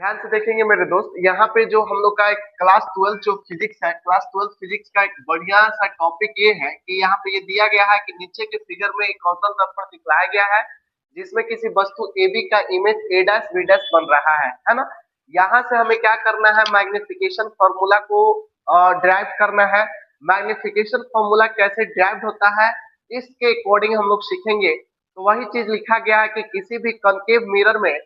ध्यान से देखेंगे मेरे दोस्त, यहाँ पे जो हम लोग का एक क्लास 12 जो फिजिक्स है, क्लास 12 फिजिक्स का एक बढ़िया सा टॉपिक ये है कि यहाँ पे ये दिया गया है कि नीचे के फिगर में एक कौशल दर्पण दिखलाया गया है जिसमें किसी वस्तु ए बी का image A dash B dash बन रहा है ना। यहाँ से हमें क्या करना है, मैग्निफिकेशन फॉर्मूला को ड्राइव करना है। मैग्निफिकेशन फॉर्मूला कैसे ड्राइव होता है इसके अकॉर्डिंग हम लोग सीखेंगे। तो वही चीज लिखा गया है कि किसी भी कनकेव मिरर में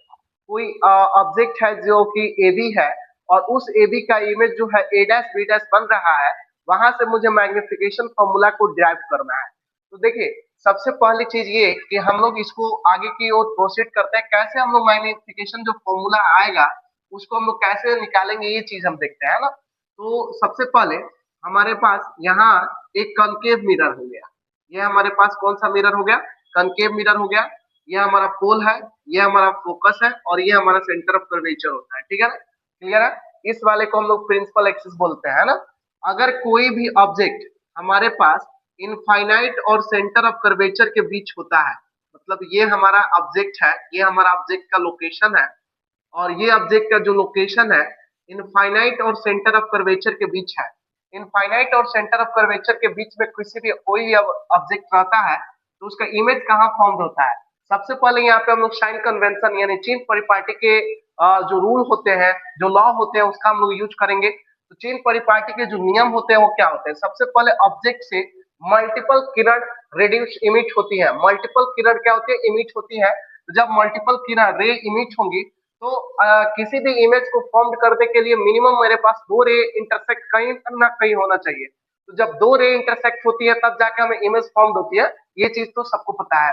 कोई ऑब्जेक्ट है जो कि ए बी है और उस ए बी का इमेज जो है ए डैश बी डैश बन रहा है, वहां से मुझे मैग्निफिकेशन फॉर्मूला को ड्राइव करना है। तो देखिए, सबसे पहली चीज ये कि हम लोग इसको आगे की ओर प्रोसीड करते हैं, कैसे हम लोग मैग्निफिकेशन जो फॉर्मूला आएगा उसको हम लोग कैसे निकालेंगे ये चीज हम देखते हैं ना। तो सबसे पहले हमारे पास यहाँ एक कनकेव मिरर हो गया, ये हमारे पास कौन सा मिरर हो गया, कनकेव मिरर हो गया। ये हमारा पोल है, ये हमारा फोकस है और ये हमारा सेंटर ऑफ कर्वेचर होता है। ठीक है ना, क्लियर है। इस वाले को हम लोग प्रिंसिपल एक्सिस बोलते हैं ना। अगर कोई भी ऑब्जेक्ट हमारे पास इनफाइनाइट और सेंटर ऑफ कर्वेचर के बीच होता है, मतलब ये हमारा ऑब्जेक्ट है, ये हमारा ऑब्जेक्ट का लोकेशन है और ये ऑब्जेक्ट का जो लोकेशन है इनफाइनाइट और सेंटर ऑफ कर्वेचर के बीच है। इनफाइनाइट और सेंटर ऑफ कर्वेचर के बीच में किसी भी कोई भी ऑब्जेक्ट रहता है तो उसका इमेज कहाँ फॉर्म होता है। सबसे पहले यहाँ पे हम लोग साइन कन्वेंशन यानी चेन परिपाटी के जो रूल होते हैं, जो लॉ होते हैं उसका हम लोग यूज करेंगे। तो चेन परिपाटी के जो नियम होते हैं वो क्या होते हैं, सबसे पहले ऑब्जेक्ट से मल्टीपल किरण रेडियस इमिट होती है। मल्टीपल किरण क्या होती है, इमिट होती है। तो जब मल्टीपल किरण रे इमिट होंगी तो किसी भी इमेज को फॉर्म करने के लिए मिनिमम मेरे पास दो रे इंटरसेक्ट कहीं ना कहीं होना चाहिए। तो जब दो रे इंटरसेक्ट होती है तब जाके हमें इमेज फॉर्म होती है, ये चीज तो सबको पता है।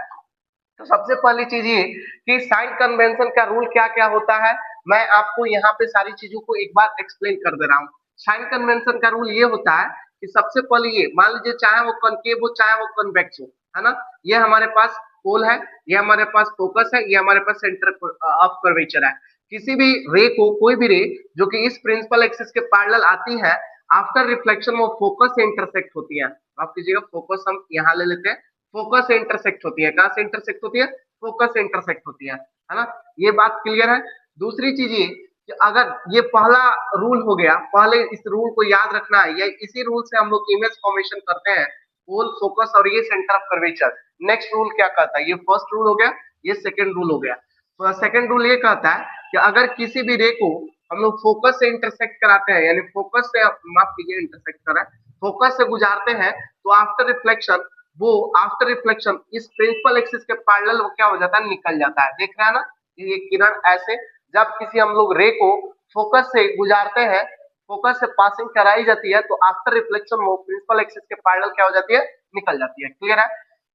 तो सबसे पहली चीज ये कि साइन कन्वेंशन का रूल क्या क्या होता है, मैं आपको यहाँ पे सारी चीजों को एक बार एक्सप्लेन कर दे रहा हूँ। साइन कन्वेंशन का रूल ये होता है कि सबसे पहले ये मान लीजिए चाहे वो कनकेव हो चाहे वो कन्वेक्स हो, है ना। ये हमारे पास पोल है, ये हमारे पास फोकस है, ये हमारे पास सेंटर ऑफ कर्वेचर है। किसी भी रे को, कोई भी रे जो कि इस प्रिंसिपल एक्सिस के पैरेलल आती है, आफ्टर रिफ्लेक्शन वो फोकस से इंटरसेक्ट होती है। माफ कीजिएगा, फोकस हम यहाँ ले लेते हैं। फोकस से इंटरसेक्ट होती है, कहां से इंटरसेक्ट होती है, फोकस से इंटरसेक्ट होती है ना। ये बात क्लियर है। दूसरी चीज ये कि अगर ये पहला रूल हो गया, पहले इस रूल को याद रखना है, या इसी रूल से हम लोग इमेज फॉर्मेशन करते हैं, पोल फोकस और ये centre of curvature. Next rule क्या कहता है, ये फर्स्ट रूल हो गया, ये सेकेंड रूल हो गया। तो सेकेंड रूल ये कहता है कि अगर किसी भी रे को हम लोग फोकस से इंटरसेक्ट कराते हैं, यानी फोकस से, माफ कीजिए इंटरसेक्ट कर रहा है, फोकस से गुजारते हैं, तो आफ्टर रिफ्लेक्शन वो आफ्टर रिफ्लेक्शन इस प्रिंसिपल एक्सिस के पैरेलल वो क्या हो जाता है, निकल जाता है। देख रहे हैं ना, ये किरण ऐसे जब किसी हम लोग रे को फोकस से गुजारते हैं, फोकस से पासिंग कराई जाती है, तो आफ्टर रिफ्लेक्शन वो प्रिंसिपल एक्सिस के पैरेलल क्या हो जाती है, निकल जाती है। क्लियर है।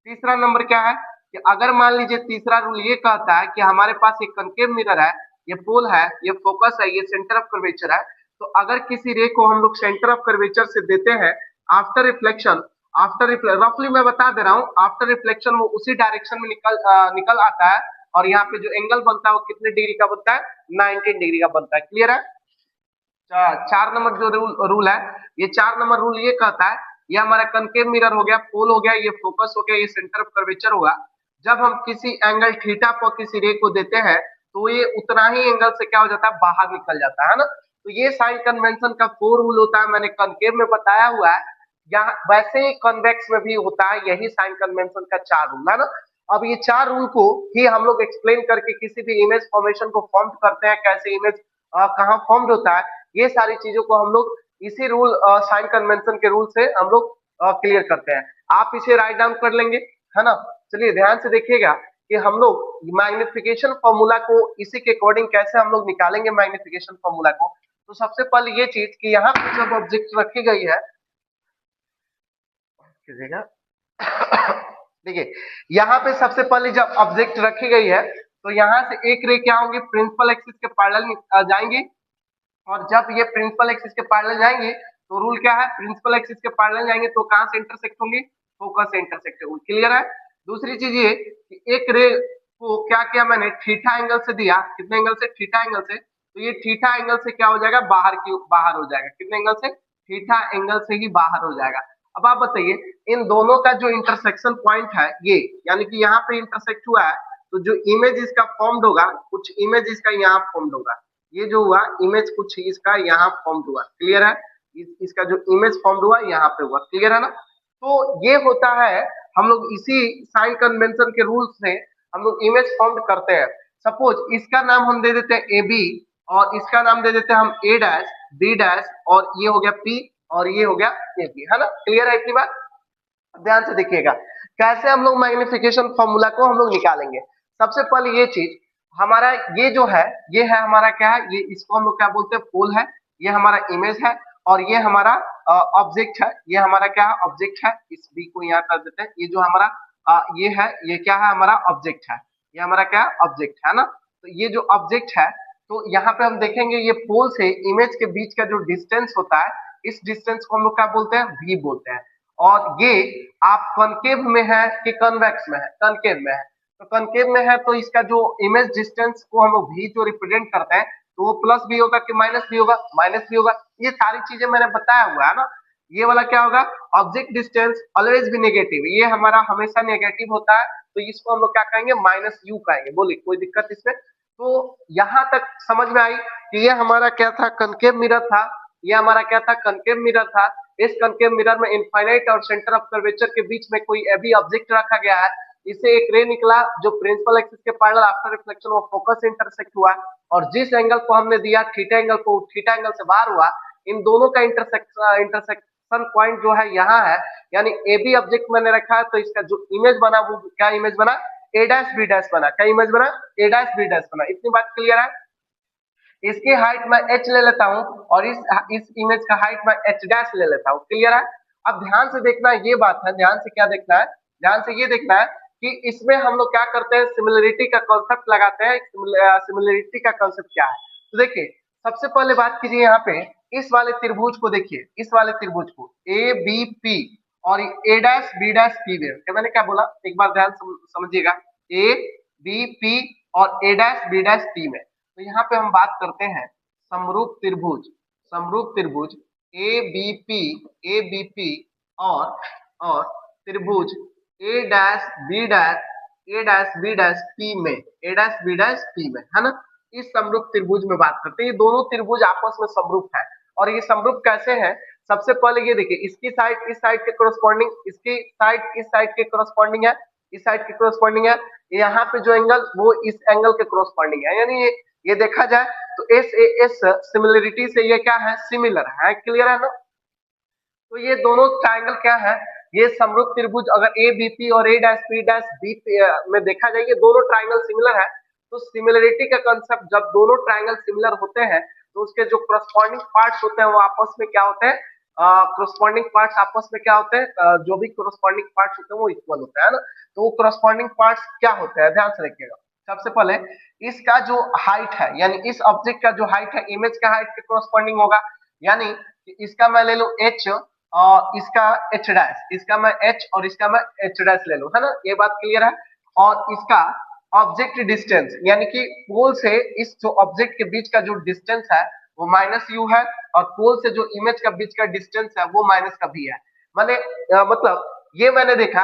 तीसरा नंबर क्या है कि अगर मान लीजिए तीसरा रूल ये कहता है कि हमारे पास एक कनकेव मिरर है, ये पोल है, ये फोकस है, ये सेंटर ऑफ कर्वेचर है। तो अगर किसी रे को हम लोग सेंटर ऑफ कर्वेचर से देते हैं, आफ्टर रिफ्लेक्शन, रफली मैं बता दे रहा हूँ, आफ्टर रिफ्लेक्शन वो उसी डायरेक्शन में निकल आता है और यहाँ पे जो एंगल बनता है वो कितने डिग्री का बनता है, 19 डिग्री का बनता है। क्लियर है। चार नंबर जो रूल है, ये चार नंबर रूल ये कहता है, ये हमारा कनकेव मिरर हो गया, पोल हो गया, ये फोकस हो गया, ये सेंटर ऑफ कर्वेचर होगा। जब हम किसी एंगल थीटा पर किसी रे को देते हैं तो ये उतना ही एंगल से क्या हो जाता है, बाहर निकल जाता है ना। तो ये साइन कन्वेंशन का 4 रूल होता है, मैंने कनकेव में बताया हुआ है। यहाँ वैसे ही कन्वेक्स में भी होता है, यही साइन कन्वेंशन का 4 रूल है ना। अब ये 4 रूल को ही हम लोग एक्सप्लेन करके किसी भी इमेज फॉर्मेशन को फॉर्म करते हैं, कैसे इमेज कहाँ फॉर्म होता है, ये सारी चीजों को हम लोग इसी रूल साइन कन्वेंशन के रूल से हम लोग क्लियर करते हैं। आप इसे राइट डाउन कर लेंगे, है ना। चलिए ध्यान से देखिएगा कि हम लोग मैग्निफिकेशन फॉर्मूला को इसी के अकॉर्डिंग कैसे हम लोग निकालेंगे मैग्निफिकेशन फॉर्मूला को। तो सबसे पहले ये चीज कि यहाँ पे जब ऑब्जेक्ट रखी गई है, देखिए यहाँ पे सबसे पहले जब ऑब्जेक्ट रखी गई है तो यहाँ से एक रे क्या होंगी, प्रिंसिपल एक्सिस के पैरेलल जाएंगी। और जब ये प्रिंसिपल एक्सिस के पैरेलल जाएंगे तो रूल क्या है, प्रिंसिपल एक्सिस के पैरेलल जाएंगे तो कहां से इंटरसेक्ट होंगी, फोकस से इंटरसेक्ट होंगी। क्लियर है। दूसरी चीज ये कि एक रे को क्या किया मैंने, थीटा एंगल से दिया, कितने एंगल से, थीटा एंगल से। तो ये थीटा एंगल से क्या हो जाएगा, बाहर हो जाएगा, कितने एंगल से, थीटा एंगल से ही बाहर हो जाएगा। अब आप बताइए इन दोनों का जो इंटरसेक्शन पॉइंट है ये, यानी कि यहाँ पे इंटरसेक्ट हुआ है, तो जो इमेज इसका फॉर्म्ड होगा, कुछ इमेज इसका यहाँ फॉर्म्ड होगा। ये जो हुआ इमेज कुछ इसका यहाँ फॉर्म हुआ, क्लियर है, इसका जो इमेज फॉर्म हुआ यहाँ पे हुआ, क्लियर है ना। तो ये होता है, हम लोग इसी साइन कन्वेंशन के रूल से हम लोग इमेज फॉर्म करते हैं। सपोज इसका नाम हम दे देते हैं ए बी, और इसका नाम दे देते हैं हम ए डैश बी डैश, और ये हो गया पी, और ये हो गया ए बी, है ना, क्लियर है इतनी बात। ध्यान से देखिएगा कैसे हम लोग मैग्निफिकेशन फॉर्मूला को हम लोग निकालेंगे। सबसे पहले ये चीज, हमारा ये जो है, ये है हमारा क्या है, ये इसको हम लोग क्या बोलते हैं, पोल है, ये हमारा इमेज है, और ये हमारा ऑब्जेक्ट है, ये हमारा क्या है, ऑब्जेक्ट है, इस बी को यहाँ कर देते हैं, ये जो हमारा ये है, ये क्या है, हमारा ऑब्जेक्ट है, ये हमारा क्या है, ऑब्जेक्ट है ना। तो ये जो ऑब्जेक्ट है, तो यहाँ पे हम देखेंगे ये पोल से इमेज के बीच का जो डिस्टेंस होता है, इस डिस्टेंस को हम लोग क्या बोलते हैं, वी बोलते हैं। और ये आप कॉनकेव में है कि कन्वेक्स में है, कॉनकेव में है, तो कॉनकेव में है तो इसका जो इमेज डिस्टेंस को हम लोग भी जो रिप्रेजेंट करते हैं, तो वो प्लस भी होगा कि माइनस भी होगा, माइनस भी होगा, ये सारी चीजें मैंने बताया हुआ है ना। ये वाला क्या होगा, ऑब्जेक्ट डिस्टेंस ऑलवेज भी नेगेटिव, ये हमारा हमेशा नेगेटिव होता है, तो इसको हम लोग क्या कहेंगे, माइनस यू कहेंगे। बोलिए कोई दिक्कत इसमें। तो यहाँ तक समझ में आई कि ये हमारा क्या था, कनकेव मिरर था, ये हमारा क्या था, कनकेव मिरर था। इस कनकेव मिरर में इनफाइनाइट और सेंटर ऑफ कर्वेचर के बीच में कोई एबी ऑब्जेक्ट रखा गया है, इससे एक रे निकला जो प्रिंसिपल एक्सिस के पैरेलल आफ्टर रिफ्लेक्शन वो फोकस से इंटरसेक्ट हुआ, और जिस एंगल को हमने दिया थीटा एंगल को, थीटा एंगल से बाहर हुआ, इन दोनों का इंटरसेक्शन पॉइंट जो है यहाँ है, यानी ए बी ऑब्जेक्ट मैंने रखा है, तो इसका जो इमेज बना वो क्या इमेज बना, ए डैश बी डैश बना, क्या इमेज बना, ए डैश बी डैश बना। इतनी बात क्लियर है। इसकी हाइट मैं h ले लेता हूं, और इस इमेज का हाइट मैं h डैश ले लेता हूं, क्लियर है। अब ध्यान से देखना है, ये बात है, ध्यान से क्या देखना है, ध्यान से ये देखना है कि इसमें हम लोग क्या करते हैं, सिमिलरिटी का कॉन्सेप्ट लगाते हैं। सिमिलरिटी का कॉन्सेप्ट क्या है, तो देखिए सबसे पहले बात कीजिए यहाँ पे, इस वाले त्रिभुज को देखिए, इस वाले त्रिभुज को ए बी पी, और ए डैश बी डैश पी में, मैंने क्या बोला, एक बार ध्यान समझिएगा, ए बी पी और ए डैश बी डैश पी में। तो यहाँ पे हम बात करते हैं समरूप त्रिभुज, समरूप त्रिभुज ए बी पी और त्रिभुज ए डैश बी डैश पी में, ए डैश बी डैश पी में, है ना। इस समरूप त्रिभुज में बात करते हैं, ये दोनों त्रिभुज आपस में समरूप है। और ये समरूप कैसे है, सबसे पहले ये देखिए, इसकी साइड इस साइड के कोरस्पॉन्डिंग, इसकी साइड इस साइड के कोरस्पॉन्डिंग है, इस साइड के कोरस्पॉन्डिंग है, यहाँ पे जो एंगल वो इस एंगल के कोरस्पॉन्डिंग है, यानी ये देखा जाए तो एस ए एस सिमिलरिटी से ये क्या है, सिमिलर है, क्लियर है ना। तो ये दोनों ट्रायंगल क्या है, ये समरूप त्रिभुज अगर ए बी पी और ए डैश पी डैश बी में देखा जाए, ये दोनों ट्रायंगल सिमिलर है। तो सिमिलरिटी का कंसेप्ट, जब दोनों ट्रायंगल सिमिलर होते हैं तो उसके जो करस्पॉन्डिंग पार्ट्स होते हैं वो आपस में क्या होते हैं, करस्पॉन्डिंग पार्ट्स आपस में क्या होते हैं, जो भी करस्पॉन्डिंग पार्ट्स होते हैं वो इक्वल होता है ना। तो वो करस्पॉन्डिंग पार्ट्स क्या होते हैं, ध्यान से रखिएगा। सबसे पहले इसका जो हाइट है, यानी इस ऑब्जेक्ट का जो हाइट है इमेज का हाइट के करस्पॉन्डिंग होगा, यानी इसका मैं ले लूं h और इसका h डैश, इसका मैं h और इसका मैं h डैश ले लूं, है ना, ये बात क्लियर है। और इसका ऑब्जेक्ट डिस्टेंस, यानी कि पोल से इस जो ऑब्जेक्ट के बीच का जो डिस्टेंस है वो माइनस यू है, और पोल से जो इमेज का बीच का डिस्टेंस है वो माइनस का भी है। मैंने मतलब ये मैंने देखा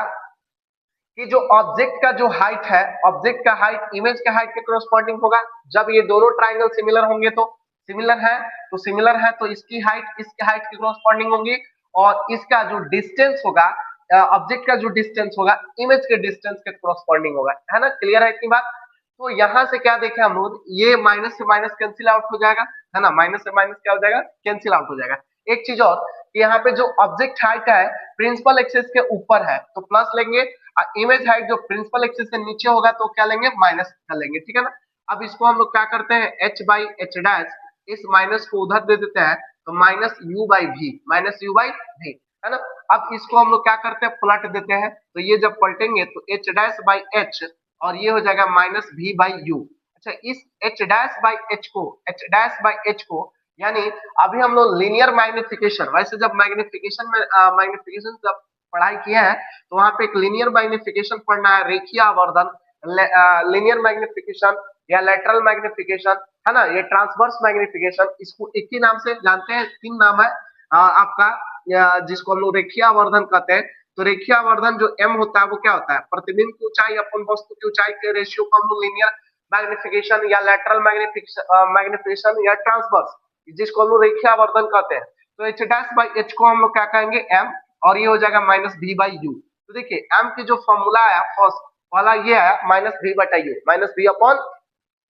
कि जो ऑब्जेक्ट का जो हाइट है, ऑब्जेक्ट का हाइट इमेज के हाइट के करस्पॉन्डिंग होगा। जब ये दोनों ट्राइंगल सिमिलर होंगे तो सिमिलर है तो इसकी हाइट इसके हाइट के करस्पॉन्डिंग होंगी, और इसका जो डिस्टेंस होगा, ऑब्जेक्ट का जो डिस्टेंस होगा इमेज के डिस्टेंस के करस्पॉन्डिंग होगा, है ना, क्लियर है इतनी बात। तो यहाँ से क्या देखे हम लोग, ये माइनस से माइनस कैंसिल आउट हो जाएगा, है ना, माइनस से माइनस क्या हो जाएगा, कैंसिल आउट हो जाएगा। एक चीज और, यहाँ पे जो ऑब्जेक्ट हाइट है प्रिंसिपल एक्सिस के ऊपर है तो प्लस लेंगे, इमेज हाइट जो प्रिंसिपल एक्सिस से नीचे होगा तो क्या लेंगे, माइनस कर लेंगे, ठीक है ना। अब इसको हम लोग क्या करते हैं, h बाई एच डैश, इस माइनस को उधर दे देते हैं तो माइनस यू बाई भी, है ना। अब इसको हम लोग क्या करते हैं, पलट देते हैं, तो ये जब पलटेंगे तो h डैश बाई एच, और ये हो जाएगा माइनस v बाई यू। अच्छा, इस h डैश बाई एच को यानी अभी हम लोग लीनियर मैग्निफिकेशन, वैसे जब मैग्निफिकेशन जब पढ़ाई किया है तो वहां पे एक लीनियर मैग्निफिकेशन पढ़ना है, रेखीय आवर्धन, लीनियर मैग्निफिकेशन या लेटरल मैग्निफिकेशन, है ना, ये ट्रांसवर्स मैग्निफिकेशन, इसको एक ही नाम से जानते हैं, 3 नाम है आपका, जिसको हम लोग रेखीय आवर्धन कहते हैं। तो रेखीय आवर्धन जो m होता है वो क्या होता है, प्रतिबिंब की ऊंचाई अपन वस्तु की ऊंचाई के रेशियो को हम लोग लीनियर मैग्निफिकेशन या लैटरल मैग्निफिकेशन या ट्रांसवर्स, जिसको हम लोग रेखीयावर्धन कहते हैं। तो एच डैश बाई एच को हम लोग क्या कहेंगे एम, और ये हो जाएगा माइनस वी बाई यू। तो देखिए एम की जो फॉर्मूला आया फर्स्ट वाला ये आया माइनस वी बटा u, minus v upon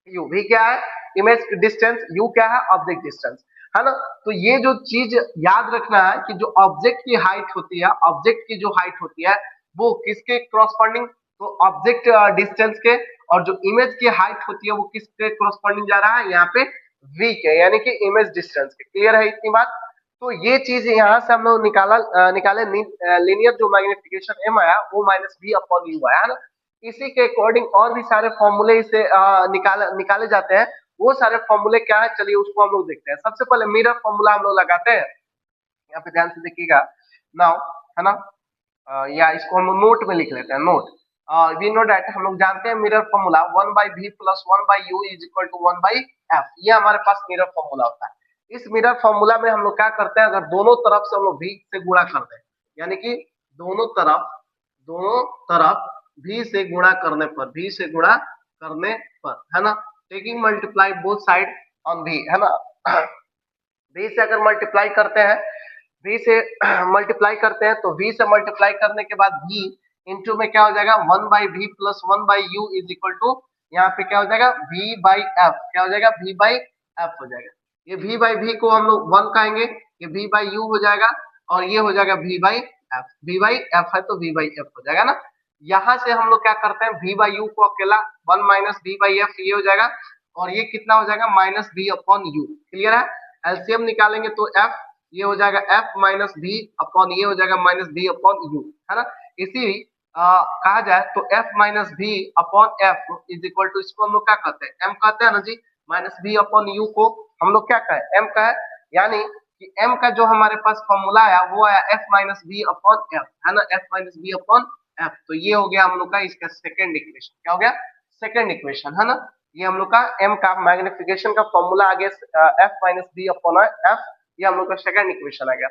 u. V क्या है इमेज डिस्टेंस, यू क्या है ऑब्जेक्ट डिस्टेंस, है ना। तो ये जो चीज याद रखना है कि जो ऑब्जेक्ट की हाइट होती है, ऑब्जेक्ट की जो हाइट होती है वो किसके क्रॉसपॉन्डिंग, तो ऑब्जेक्ट डिस्टेंस के, और जो इमेज की हाइट होती है वो किसके क्रॉसपॉन्डिंग जा रहा है यहाँ पे वी के, यानी कि इमेज डिस्टेंस के। क्लियर है इतनी बात। तो ये चीज यहाँ से हम लोग निकाले लीनियर जो मैग्निफिकेशन एम आया वो माइनस वी अपॉन यू आया, है ना। इसी के अकॉर्डिंग और भी सारे फॉर्मूले इसे निकाले जाते हैं। वो सारे फॉर्मूले क्या है चलिए उसको हम लोग देखते हैं। सबसे पहले मिरर फॉर्मूला हम लोग लगाते हैं, यहाँ पे ध्यान से देखिएगा नाउ, है ना। या इसको हम नोट में लिख लेते हैं, नोट वी नो दैट, हम लोग जानते हैं mirror formula 1 by v plus 1 by u is equal to 1 by f, ये हमारे पास मिरर फॉर्मूला होता है। इस मिरर फॉर्मूला में हम लोग क्या करते हैं, अगर दोनों तरफ से हम लोग वी से गुणा करते हैं, यानी कि दोनों तरफ v से गुणा करने पर, v से गुणा करने पर, है ना, taking multiply both side on v, है ना। v से अगर मल्टीप्लाई करते हैं, v से मल्टीप्लाई करते हैं तो v से मल्टीप्लाई करने के बाद v इंटू में क्या हो जाएगा 1 by v plus 1 by u is equal to, यहाँ पे क्या हो जाएगा v बाई एफ, क्या हो जाएगा v बाई एफ हो जाएगा। ये v बाई v को हम लोग 1 कहेंगे, ये v बाई u हो जाएगा, और ये हो जाएगा v by F, v by F है तो v बाई एफ हो जाएगा ना। यहाँ से हम लोग क्या करते हैं v बाई यू को अकेला 1 माइनस v बाई एफ ये हो जाएगा, और ये कितना हो जाएगा minus v upon you. Clear है। एलसीएम निकालेंगे तो f ये हो जाएगा f माइनस v अपॉन ये हो जाएगा माइनस v अपॉन यू, है ना। इसी कहा जाए तो f minus v upon f is equal to, इसको हम लोग क्या कहते हैं m कहते हैं ना जी, माइनस v अपॉन यू को हम लोग क्या कहें m कहें, यानी कि m का जो हमारे पास फॉर्मूला आया वो आया f minus v upon F, है ना, f minus v upon F. तो ये हो गया हम लोग का इसका सेकंड इक्वेशन, क्या हो गया सेकंड इक्वेशन, है ना। ये हम लोग का m का मैग्निफिकेशन का फॉर्मूला आ गया f minus v upon F, ये हम लोग का सेकंड इक्वेशन आ गया।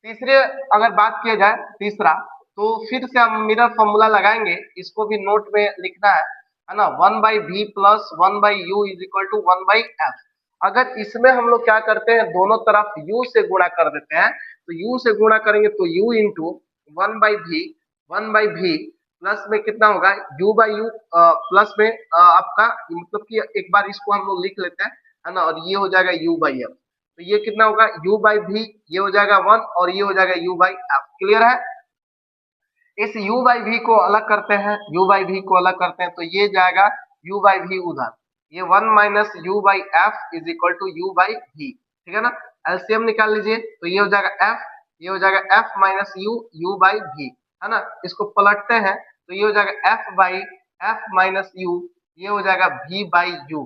तीसरे अगर बात किया जाए तीसरा, तो फिर से हम मिरर फॉर्मूला लगाएंगे, इसको भी नोट में लिखना है ना। 1 by v plus 1 by u is equal to 1 by f. अगर इसमें हम लोग क्या करते हैं दोनों तरफ u से गुणा कर देते हैं, तो u से गुणा करेंगे तो u into 1 by v, 1 by v plus में कितना होगा u बाई यू, प्लस में आपका मतलब कि एक बार इसको हम लोग लिख लेते हैं, है ना, और ये हो जाएगा u बाई एफ। तो ये कितना होगा u बाई वी, ये हो जाएगा 1, और ये हो जाएगा u बाई एफ। क्लियर है। इस u बाई वी को अलग करते हैं, u बाई वी को अलग करते हैं तो ये जाएगा u बाई वी उधर, ये 1 minus u by f is equal to u by v, ठीक है ना। एलसीएम निकाल लीजिए तो ये हो जाएगा f, ये हो जाएगा f minus u by v, है ना। इसको पलटते हैं तो ये हो जाएगा f by f minus u, ये हो जाएगा v बाई u,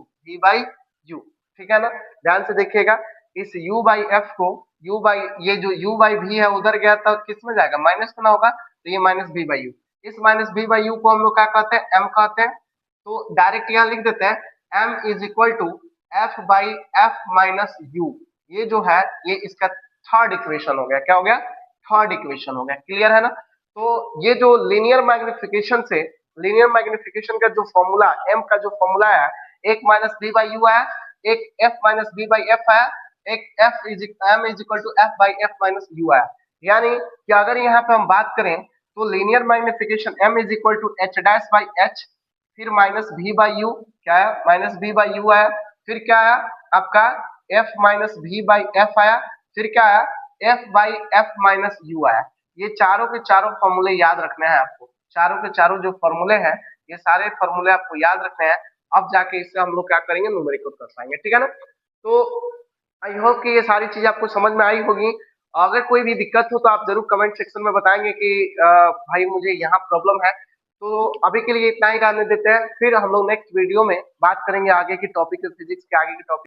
ठीक है ना। ध्यान से देखिएगा इस u बाई एफ को, u बाई ये जो u बाई वी है उधर गया तो किस में जाएगा माइनस में ना होगा, तो ये माइनस v बाई यू। इस माइनस v बाई यू को हम लोग क्या कहते हैं m कहते हैं, तो डायरेक्ट यहाँ लिख देते हैं m is equal to f by f minus u. ये जो है ये इसका थर्ड इक्वेशन हो गया, क्या हो गया थर्ड इक्वेशन हो गया। क्लियर है ना। तो ये जो लीनियर मैग्निफिकेशन का जो फॉर्मूला m का जो फॉर्मूला है, एक माइनस v बाई यू आया, एक f minus v by f आया, एक m is equal to f by f minus u आया। यानी कि अगर यहाँ पे हम बात करें तो linear magnification m is equal to h dash by h, फिर माइनस v बाई यू, क्या है माइनस v बाई यू आया, फिर क्या आया आपका f minus v by f आया, फिर क्या आया f by f minus u आया। ये चारों के चारों फॉर्मूले याद रखने हैं आपको, चारों के चारों जो फॉर्मूले हैं ये सारे फॉर्मूले आपको याद रखने हैं। अब जाके इससे हम लोग क्या करेंगे न्यूमेरिकल कर पाएंगे, ठीक है ना। तो आई होप कि ये सारी चीजें आपको समझ में आई होगी। अगर कोई भी दिक्कत हो तो आप जरूर कमेंट सेक्शन में बताएंगे कि भाई मुझे यहाँ प्रॉब्लम है। तो अभी के लिए इतना ही रहने देते हैं, फिर हम लोग नेक्स्ट वीडियो में बात करेंगे आगे की टॉपिक, फिजिक्स के आगे की टॉपिक।